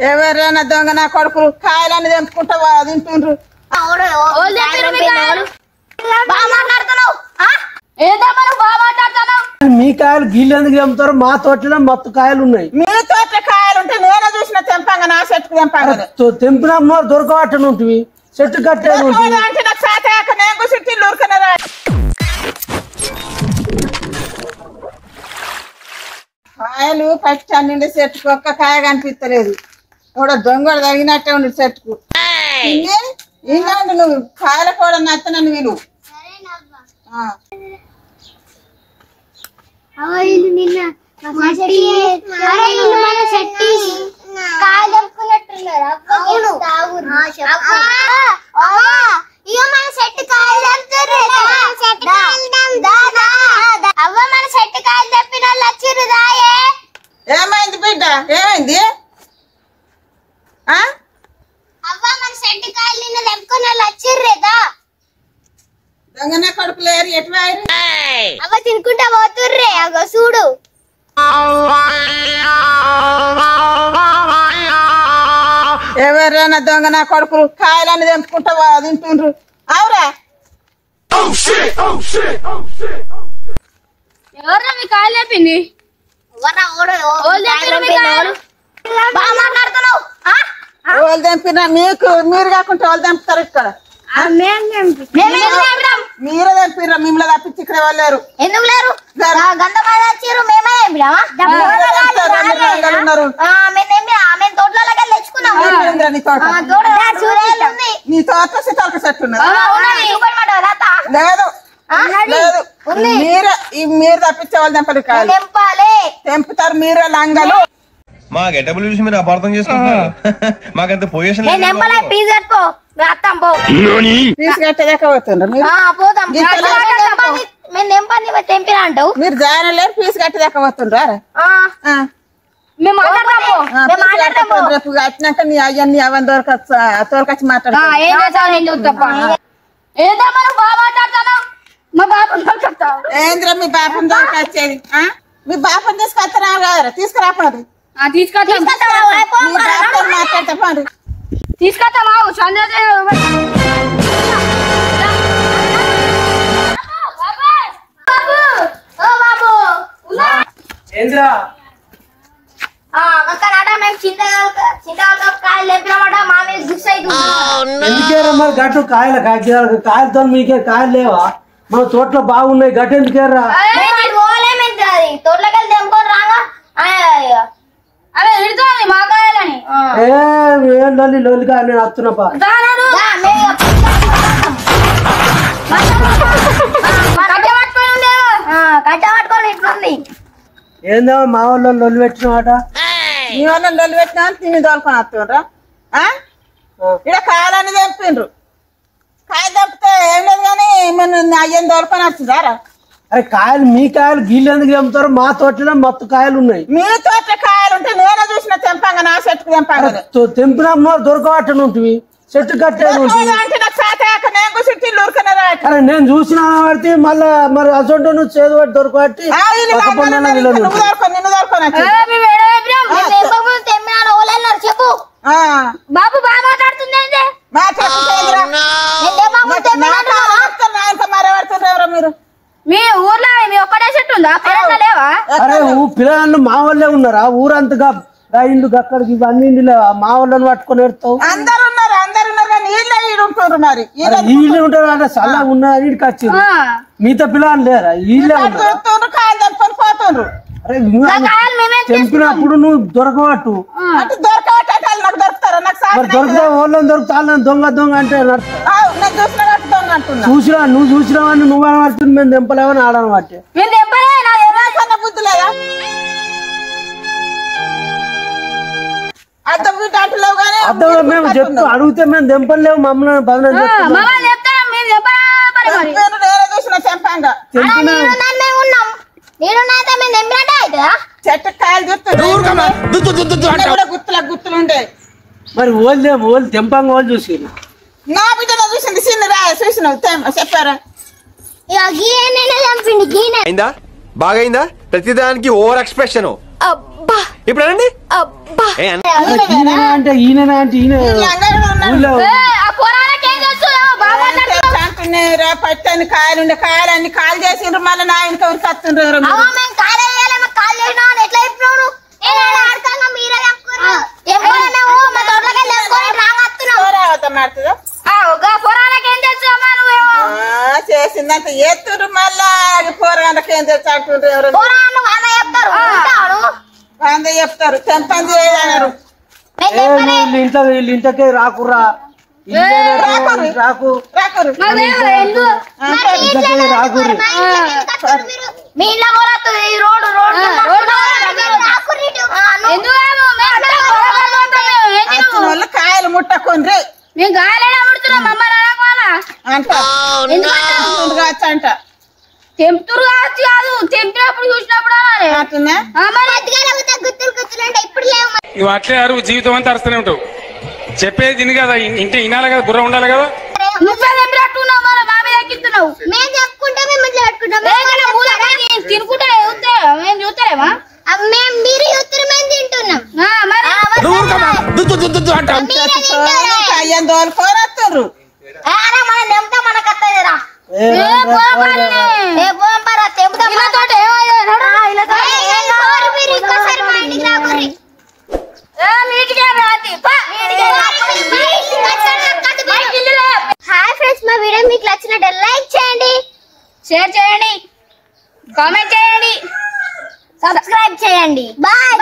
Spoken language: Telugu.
ఎవరైనా దొంగ నా కొడుకులు కాయలన్నీ తెంపుకుంటా తింటుండ్రు. మీ కాయలు గీళ్ళు ఎందుకు తెంపుతారు? మా తోటలో మొత్తం కాయలు ఉన్నాయి. మీ తోట కాయలు ఉంటే నేనే చూసిన తెంపంగా నా చెట్టుకు తెంపంగా తెంపిన దొరకబట్టను ఉంటుంది చెట్టు కట్టేది అంటే నాకు సాతాక నేను కూర్చుంటే ఊరుకున్నారా కాయలు పచ్చి అన్నిండి చెట్టుకు ఒక్క కాయ కనిపిస్తలేదు. కూడా దొంగడు తగినట్టే ఉండి చెట్టుకు. ఇలాంటి నువ్వు కాయల కూడా నచ్చనని వీలు ఏమైంది బిడ్డ? ఏమైంది? దొంగనే కొడుకులేరు ఎటు అవ్వ తినుకుంటా పోతుర్రే అగో చూడు. ఎవరైనా దొంగ నా కొడుకులు కాయలన్నీ తెంపుకుంటా తింటుండ్రు. అవురా ఎవరు మీ కాయలు తెంపింది? వాళ్ళు తెంపినా మీకు మీరు కాకుండా వాళ్ళు తెంపుతారు ఇక్కడ. మీరే తెంపిర్రా? మిమ్మల్ని తప్పించి ఇక్కడ వాళ్ళు లేరు. ఎందుకు లేరు? నీ తోట సితాక చెట్టు లేదు లేదు. మీరు తప్పించే వాళ్ళు తెంపరు కాదు తెంపుతారు. మీరే లంగలు. మా గెటబుల్ చూసి మీరు అపార్థం చేసుకుంటున్నారు. మాకంత పొజిషన్ మీరు జాయిన్ ఫీజు కట్టి దక్కబోతుండ్రా? రేపు వచ్చినాక నీ అయ్యన్ని అవన్నీ తోలకొచ్చి మాట్లాడుతా. ఏంద్రా మీ బాపం దొరకొచ్చేది? మీ బాపం తీసుకొస్తారా? తీసుకురాపండి మాట్లాడతా పండి తీసుకొస్తావా? ఎందుకేరా మరి గట్టు కాయలతో మీకే కాయలు లేవా? మన తోటలో బాగున్నాయి గట్టు ఎందుకేరా? తోటలోకి తెంపుకొని రాగా లొల్లిగా నేను వస్తున్నప్పా. ఏందో మా వాళ్ళు లొల్లి పెట్టిన మాట. మీ వాళ్ళని లొల్లి పెట్టినా తిని తోలుకొని వస్తుండ్రా? ఇక్కడ కాయలన్నీ తెంపిండ్రు. కాయ తెంపితే ఏం లేదు కానీ మేము అయ్యని తోలుకొని వచ్చిందారా? అరే కాయలు మీ కాయలు గీళ్ళు ఎందుకు తెంపుతారు? మా తోటలో మొత్తం కాయలు ఉన్నాయి. మీ తోట కాయలు ఉంటే నేనే చూసిన తెంపంగా నా చెట్టుకు తెంపంగా తెంపిన దొరకబట్టను ఉంటుంది చెట్టు కట్టేది అంటే నాకు సాతాక నేను కూర్చుంటే ఊరుకున్నారా? అరే నేను చూసిన పడితే మళ్ళా మరి అసొంటి నువ్వు చేదు పట్టి దొరకబట్టి నిన్ను దొరకొని చెప్పు బాబు బాగా మాట్లాడుతుంది. మరెవరు మీరు? మీ ఊర్లో మీ ఒక్కడే చెట్టు ఉందా? లేవా? అరే పిల్లలు మా వాళ్ళే ఉన్నారా? ఊరంతగా ఇల్లు అక్కడికి ఇవన్నీ లేవా? మా వాళ్ళని పట్టుకొని పెడతావు. అందరు ఉన్నారు కానీ వీళ్ళు ఉంటున్నారు. మరి వీళ్ళు ఉంటారు అంటే చల్లగా ఉన్నారు. వీడికి వచ్చింది మిగతా పిల్లలు లేరా? వీళ్ళే కాయలు తెంపుకొని పోతుండ్రు. అరే తెంపినప్పుడు నువ్వు దొరకబట్టు. అంటే దొరకబట్టే నాకు దొరుకుతారా? నాకు దొరకదా? వాళ్ళని దొరుకుతా దొంగ దొంగ అంటే చూసినా నువ్వు చూసినావని నువ్వు అనబడుతుంది. మేము తెంపలేవని ఆడనబట్టే. బుద్ధి లేదా? అర్థం మేము చెప్తూ అడిగితే మేము తెంపలేవు మమ్మల్ని బదనం చెట్టు కాయలు గుర్తులు ఉండే. మరి ఓళ్ళు తెంపంగా వాళ్ళు చూసి నా బిడ్డ చూసింది చిన్న చూసినావు చెప్పారా? బాగైందా? ప్రతిదానికి ఓవర్ ఎక్స్ప్రెషన్. ఇప్పుడు అనండి ఈయన అంటే ఈయన ఊళ్ళో అంటున్నారా పట్టని కాయలుండే కాయలన్నీ కాలు చేసిండ్రు మళ్ళీ నా ఇంట్లో ఉరికొస్తుండ్రు చేసిందంత ఎత్తురు మళ్ళా పోరగాళ్ళకి ఏం తెచ్చి అంటుండ్రు ఎవరు 100 చెప్తారు చెంపంది అన్నారు వీళ్ళ ఇంటకే రాకురా రాకు వాళ్ళు కాయలు ముట్టకుండ్రి మేము గాయలైనా ముడుతున్నాం మమ్మల్ని అంట తెంపుతురు కాదు తెంపినప్పుడు చూసినప్పుడు నువ్వు అట్లే అరువు జీవితం అంతా అరుస్తూనే ఉంటావు చెప్పేది తిని కదా ఇంటి వినాలి కదా బుర్ర ఉండాలి కదా నువ్వే తెంపినట్టున్నావు మన మామి దక్కిస్తున్నావు మేము చెప్పుకుంటే మేము చెప్పుకుంటాం తినుకుంటే మేము చూస్తలేమా మీరు యుద్ధం మేము తింటున్నాం అయ్యని తోలుకోరత్తుర్రు మనం తెంపుతా మనకు వస్తుందిరా హాయ్ ఫ్రెండ్స్, మా వీడియో మీకు నచ్చినట్టు లైక్ చేయండి, షేర్ చేయండి, కామెంట్ చేయండి, సబ్స్క్రైబ్ చేయండి. బాయ్.